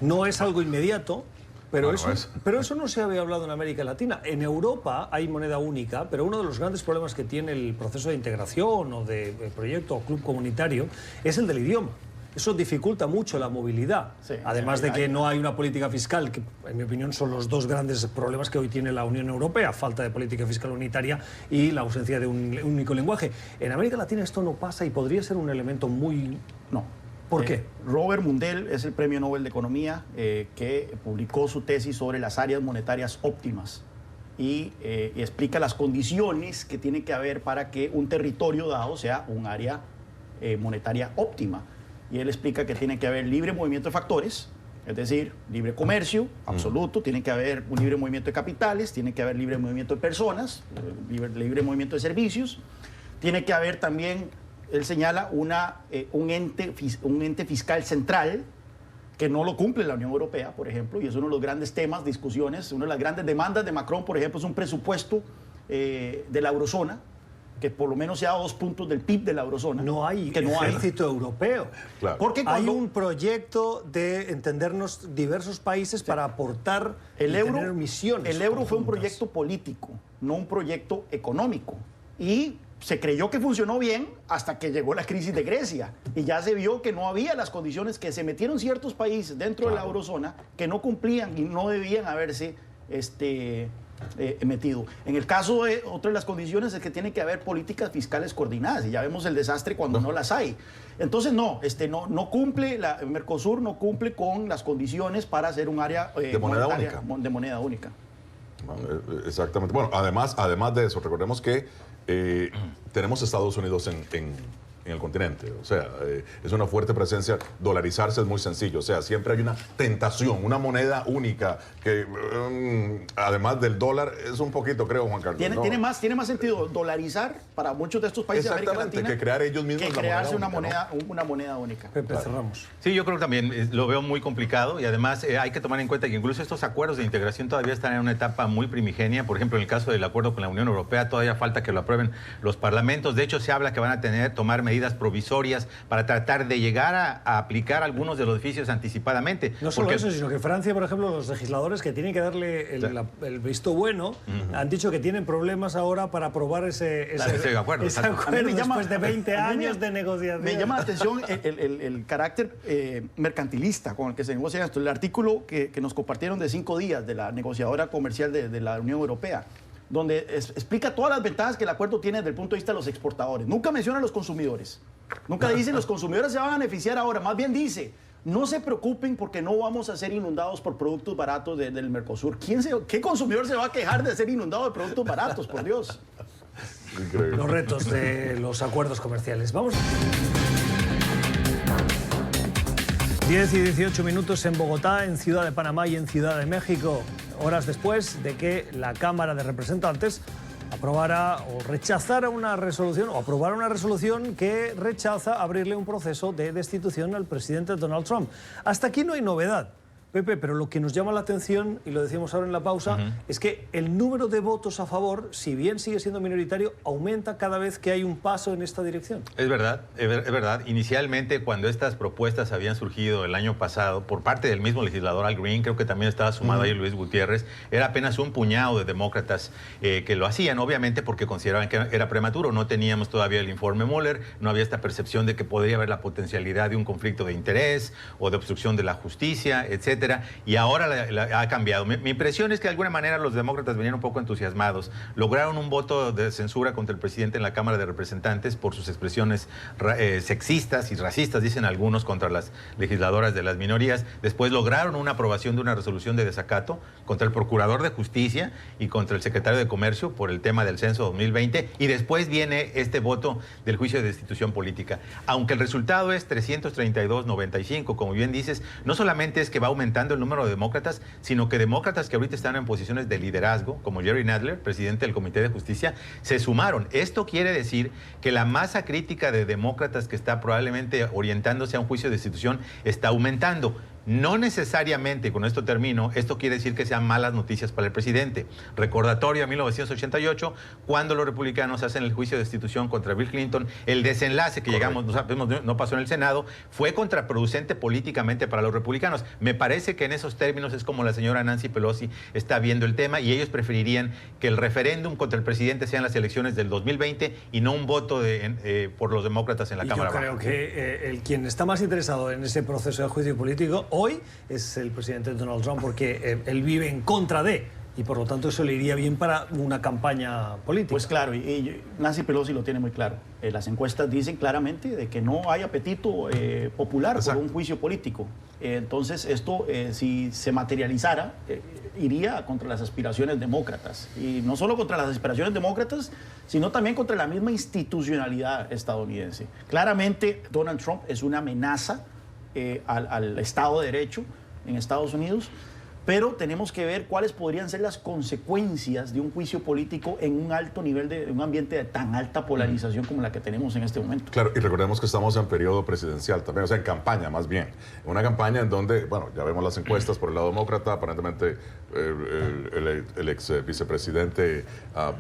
No es algo inmediato, pero eso no se había hablado en América Latina. En Europa hay moneda única, pero uno de los grandes problemas que tiene el proceso de integración o de proyecto o club comunitario es el del idioma. Eso dificulta mucho la movilidad, además de que no hay una política fiscal, que en mi opinión son los dos grandes problemas que hoy tiene la Unión Europea, falta de política fiscal unitaria y la ausencia de un único lenguaje. En América Latina esto no pasa y podría ser un elemento muy... No. ¿Por qué? Robert Mundell es el Premio Nobel de Economía que publicó su tesis sobre las áreas monetarias óptimas y explica las condiciones que tiene que haber para que un territorio dado sea un área monetaria óptima. Y él explica que tiene que haber libre movimiento de factores, es decir, libre comercio absoluto, tiene que haber un libre movimiento de capitales, tiene que haber libre movimiento de personas, libre movimiento de servicios, tiene que haber también, él señala, un ente fiscal central que no lo cumple la Unión Europea, por ejemplo, y es uno de los grandes temas, discusiones, una de las grandes demandas de Macron, por ejemplo, es un presupuesto de la eurozona, que por lo menos sea 2 puntos del PIB de la eurozona. No hay ejército europeo. Claro. Porque hay un proyecto de entendernos diversos países para aportar tener misiones. El euro fue un proyecto político, no un proyecto económico. Y se creyó que funcionó bien hasta que llegó la crisis de Grecia. Y ya se vio que no había las condiciones, que se metieron ciertos países dentro de la eurozona que no cumplían y no debían haberse metido. En el caso de otra de las condiciones es que tiene que haber políticas fiscales coordinadas y ya vemos el desastre cuando no las hay. Entonces no cumple, Mercosur no cumple con las condiciones para ser un área de moneda única. Exactamente. Bueno, además de eso, recordemos que tenemos Estados Unidos en el continente. O sea, es una fuerte presencia. Dolarizarse es muy sencillo. O sea, siempre hay una tentación, una moneda única que, además del dólar, es un poquito, creo, Juan Carlos. Tiene más sentido dolarizar para muchos de estos países de América Latina que crear ellos mismos que crearse una moneda única. Pepe, cerramos. Sí, yo creo que también lo veo muy complicado y además hay que tomar en cuenta que incluso estos acuerdos de integración todavía están en una etapa muy primigenia. Por ejemplo, en el caso del acuerdo con la Unión Europea, todavía falta que lo aprueben los parlamentos. De hecho, se habla que van a tomar medidas provisorias para tratar de llegar a aplicar algunos de los beneficios anticipadamente. No solo eso, sino que Francia, por ejemplo, los legisladores que tienen que darle el visto bueno, han dicho que tienen problemas ahora para aprobar ese acuerdo después de 20 años de negociación. Me llama la atención el carácter mercantilista con el que se negocia esto. El artículo que nos compartieron de 5 días de la negociadora comercial de la Unión Europea, donde explica todas las ventajas que el acuerdo tiene desde el punto de vista de los exportadores. Nunca menciona a los consumidores. Nunca dice los consumidores se van a beneficiar ahora, más bien dice, no se preocupen porque no vamos a ser inundados por productos baratos del Mercosur. ¿Qué consumidor se va a quejar de ser inundado de productos baratos, por Dios? Increíble. Los retos de los acuerdos comerciales. Vamos. 10 y 18 minutos en Bogotá, en Ciudad de Panamá y en Ciudad de México, horas después de que la Cámara de Representantes aprobara o rechazara una resolución o aprobara una resolución que rechaza abrirle un proceso de destitución al presidente Donald Trump. Hasta aquí no hay novedad, Pepe, pero lo que nos llama la atención, y lo decíamos ahora en la pausa, es que el número de votos a favor, si bien sigue siendo minoritario, aumenta cada vez que hay un paso en esta dirección. Es verdad, es verdad. Inicialmente, cuando estas propuestas habían surgido el año pasado por parte del mismo legislador Al Green, creo que también estaba sumado ahí Luis Gutiérrez, era apenas un puñado de demócratas que lo hacían, obviamente porque consideraban que era prematuro. No teníamos todavía el informe Mueller, no había esta percepción de que podría haber la potencialidad de un conflicto de interés o de obstrucción de la justicia, etcétera. Y ahora ha cambiado. Mi impresión es que de alguna manera los demócratas venían un poco entusiasmados. Lograron un voto de censura contra el presidente en la Cámara de Representantes por sus expresiones sexistas y racistas, dicen algunos, contra las legisladoras de las minorías. Después lograron una aprobación de una resolución de desacato contra el Procurador de Justicia y contra el Secretario de Comercio por el tema del censo 2020. Y después viene este voto del juicio de destitución política. Aunque el resultado es 332-95, como bien dices, no solamente es que va aumentando el número de demócratas, sino que demócratas que ahorita están en posiciones de liderazgo, como Jerry Nadler, presidente del Comité de Justicia, se sumaron. Esto quiere decir que la masa crítica de demócratas que está probablemente orientándose a un juicio de destitución está aumentando. No necesariamente, con esto termino, esto quiere decir que sean malas noticias para el presidente. Recordatorio a 1988, cuando los republicanos hacen el juicio de destitución contra Bill Clinton, el desenlace que llegamos, no pasó en el Senado, fue contraproducente políticamente para los republicanos. Me parece que en esos términos es como la señora Nancy Pelosi está viendo el tema, y ellos preferirían que el referéndum contra el presidente sean las elecciones del 2020 y no un voto por los demócratas en la Cámara Baja. Yo creo que quien está más interesado en ese proceso de juicio político hoy es el presidente Donald Trump, porque él vive en contra de, y por lo tanto eso le iría bien para una campaña política. Pues claro, y Nancy Pelosi lo tiene muy claro. Las encuestas dicen claramente de que no hay apetito popular por un juicio político. Entonces esto, si se materializara, iría contra las aspiraciones demócratas. Y no solo contra las aspiraciones demócratas, sino también contra la misma institucionalidad estadounidense. Claramente Donald Trump es una amenaza al Estado de Derecho en Estados Unidos, pero tenemos que ver cuáles podrían ser las consecuencias de un juicio político en un alto nivel, de un ambiente de tan alta polarización como la que tenemos en este momento. Claro, y recordemos que estamos en periodo presidencial también, o sea, en campaña más bien. Una campaña en donde, bueno, ya vemos las encuestas por el lado demócrata, aparentemente el ex vicepresidente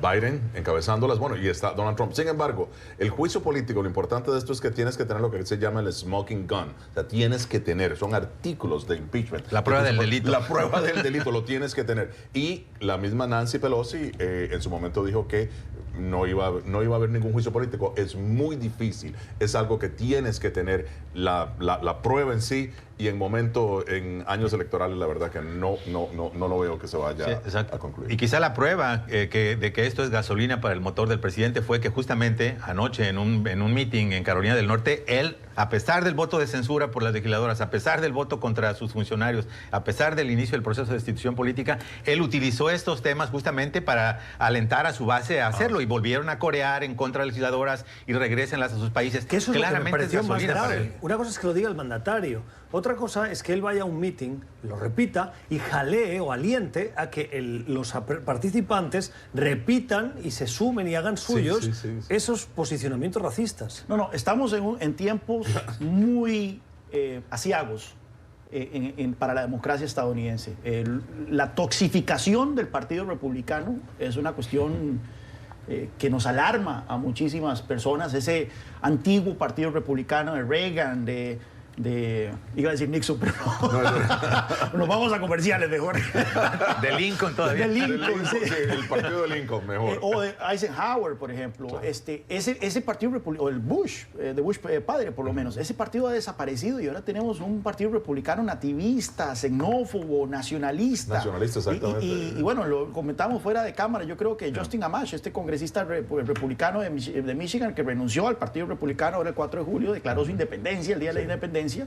Biden encabezándolas, bueno, y está Donald Trump. Sin embargo, el juicio político, lo importante de esto es que tienes que tener lo que se llama el smoking gun, o sea, tienes que tener, son artículos de impeachment. La prueba del delito. La prueba del delito lo tienes que tener. Y la misma Nancy Pelosi en su momento dijo que no iba a haber ningún juicio político. Es muy difícil. Es algo que tienes que tener la prueba en sí, y en años electorales la verdad que no lo veo que se vaya a concluir. Y quizá la prueba de que esto es gasolina para el motor del presidente fue que justamente anoche en un meeting en Carolina del Norte, él, a pesar del voto de censura por las legisladoras, a pesar del voto contra sus funcionarios, a pesar del inicio del proceso de destitución política, él utilizó estos temas justamente para alentar a su base a hacerlo, y volvieron a corear en contra de legisladoras y regrésenlas a sus países. Que eso es claramente lo que me pareció más grave. él. Una cosa es que lo diga el mandatario, otra cosa es que él vaya a un meeting, lo repita y jalee o aliente a que los participantes repitan y se sumen y hagan suyos esos posicionamientos racistas. No, estamos en tiempos muy aciagos para la democracia estadounidense. La toxificación del Partido Republicano es una cuestión que nos alarma a muchísimas personas. Ese antiguo Partido Republicano de Reagan, de iba a decir Nixon, pero nos vamos a comerciales mejor. De Lincoln todavía. De Lincoln, sí. El partido de Lincoln, mejor. O de Eisenhower, por ejemplo. Claro. Ese partido republicano, o el Bush, de Bush padre por lo menos, ese partido ha desaparecido y ahora tenemos un partido republicano nativista, xenófobo, nacionalista. Nacionalista, exactamente. Y bueno, lo comentamos fuera de cámara, yo creo que Justin Amash, este congresista republicano de Michigan, que renunció al partido republicano ahora el 4 de julio, declaró su independencia, el día de la independencia,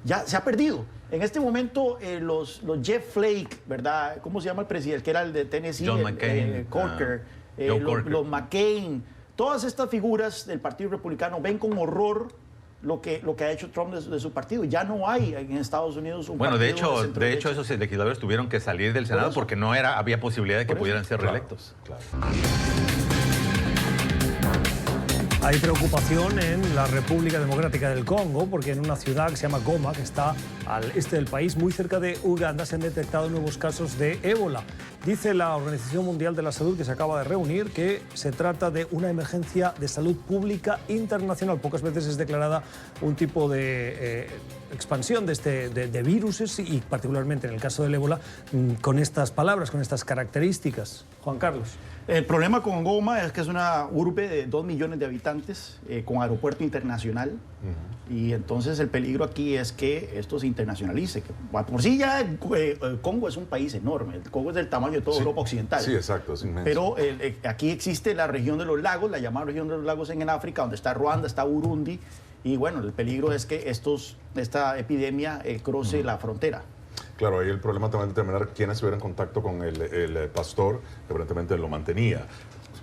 ya se ha perdido. En este momento, los Jeff Flake, ¿verdad? ¿Cómo se llama el presidente? Que era el de Tennessee. John McCain. Corker. Joe Corker. Los McCain. Todas estas figuras del Partido Republicano ven con horror lo que ha hecho Trump de su partido. Ya no hay en Estados Unidos un bueno, partido de hecho, esos legisladores tuvieron que salir del Senado porque no había posibilidad de que pudieran ser reelectos. Claro. Hay preocupación en la República Democrática del Congo porque en una ciudad que se llama Goma, que está al este del país, muy cerca de Uganda, se han detectado nuevos casos de ébola. Dice la Organización Mundial de la Salud, que se acaba de reunir, que se trata de una emergencia de salud pública internacional. Pocas veces es declarada un tipo de expansión de viruses y particularmente en el caso del ébola con estas palabras, con estas características. Juan Carlos. El problema con Goma es que es una urbe de 2 millones de habitantes con aeropuerto internacional. Y entonces el peligro aquí es que esto se internacionalice. Que por sí ya el Congo es un país enorme. El Congo es del tamaño de toda Europa Occidental. Sí, exacto, es inmenso. Pero aquí existe la región de los lagos, la llamada región de los lagos en el África, donde está Ruanda, está Burundi. Y bueno, el peligro es que esta epidemia cruce la frontera. Claro, ahí el problema también es determinar quiénes estuvieron en contacto con el pastor, que aparentemente lo mantenía.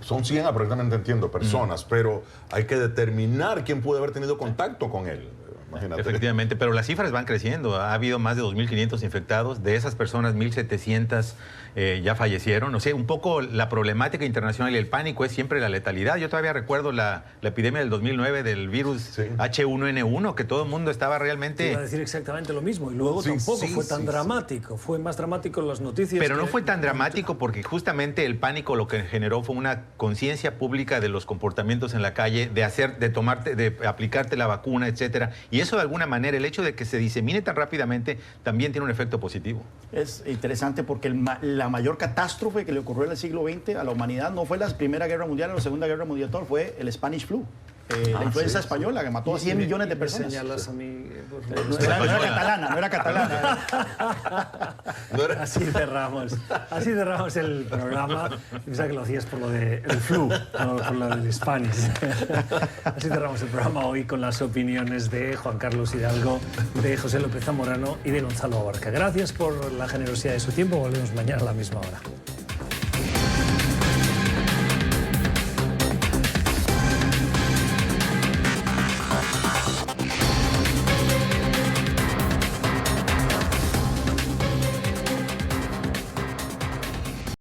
Son 100, aparentemente entiendo, personas, pero hay que determinar quién pudo haber tenido contacto con él. Imagínate. Efectivamente, pero las cifras van creciendo. Ha habido más de 2.500 infectados. De esas personas, 1.700 ya fallecieron. O sea, un poco la problemática internacional y el pánico es siempre la letalidad. Yo todavía recuerdo la epidemia del 2009 del virus H1N1, que todo el mundo estaba realmente... Iba a decir exactamente lo mismo. Y luego tampoco fue tan dramático. Fue más dramático en las noticias. Pero no fue tan dramático porque justamente el pánico lo que generó fue una conciencia pública de los comportamientos en la calle, de aplicarte la vacuna, etcétera. Y eso de alguna manera, el hecho de que se disemine tan rápidamente, también tiene un efecto positivo. Es interesante porque la mayor catástrofe que le ocurrió en el siglo XX a la humanidad no fue la Primera Guerra Mundial o la Segunda Guerra Mundial, fue el Spanish Flu. La influenza española, que mató a 100 millones de personas. Señalas a mí, no era catalana. Así cerramos el programa. Pensaba que lo hacías por lo del flu, no por lo del Spanish. Así cerramos el programa hoy con las opiniones de Juan Carlos Hidalgo, de José López Zamorano y de Gonzalo Abarca. Gracias por la generosidad de su tiempo. Volvemos mañana a la misma hora.